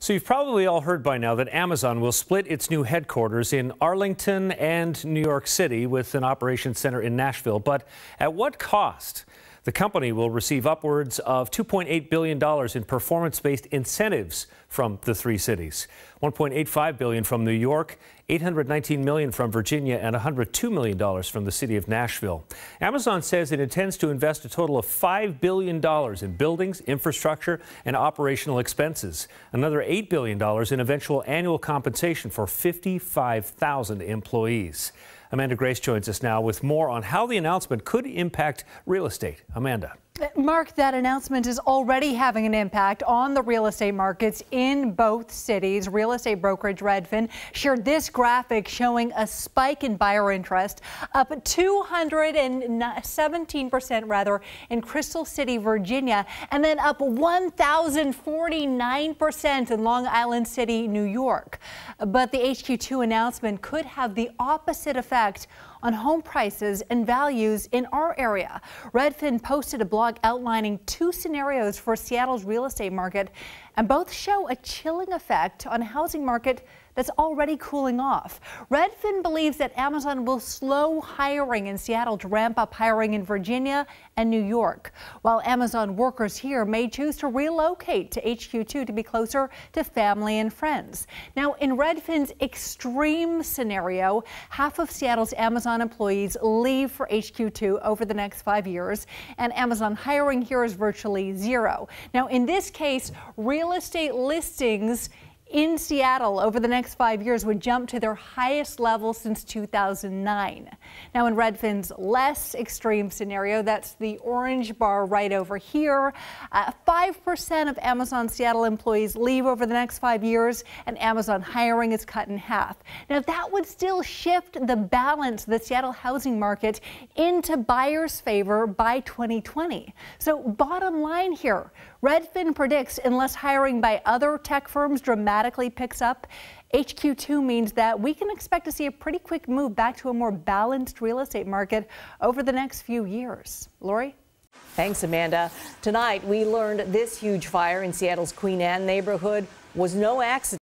So you've probably all heard by now that Amazon will split its new headquarters in Arlington and New York City with an operations center in Nashville. But at what cost? The company will receive upwards of $2.8 billion in performance-based incentives from the three cities. $1.85 billion from New York, $819 million from Virginia, and $102 million from the city of Nashville. Amazon says it intends to invest a total of $5 billion in buildings, infrastructure, and operational expenses. Another $8 billion in eventual annual compensation for 55,000 employees. Amanda Grace joins us now with more on how the announcement could impact real estate. Amanda. Mark, that announcement is already having an impact on the real estate markets in both cities. Real estate brokerage Redfin shared this graphic showing a spike in buyer interest, up 217% rather in Crystal City, Virginia, and then up 1,049% in Long Island City, New York. But the HQ2 announcement could have the opposite effect on home prices and values in our area. Redfin posted a blog outlining two scenarios for Seattle's real estate market, and both show a chilling effect on a housing market that's already cooling off. Redfin believes that Amazon will slow hiring in Seattle to ramp up hiring in Virginia and New York, while Amazon workers here may choose to relocate to HQ2 to be closer to family and friends. Now, in Redfin's extreme scenario, half of Seattle's Amazon employees leave for HQ2 over the next 5 years, and Amazon hiring here is virtually zero. Now, in this case, real estate listings in Seattle over the next 5 years would jump to their highest level since 2009. Now, in Redfin's less extreme scenario, that's the orange bar right over here, 5% of Amazon Seattle employees leave over the next 5 years, and Amazon hiring is cut in half. Now, that would still shift the balance of the Seattle housing market into buyers' favor by 2020. So bottom line here, Redfin predicts unless hiring by other tech firms dramatically picks up, HQ2 means that we can expect to see a pretty quick move back to a more balanced real estate market over the next few years. Lori? Thanks, Amanda. Tonight, we learned this huge fire in Seattle's Queen Anne neighborhood was no accident.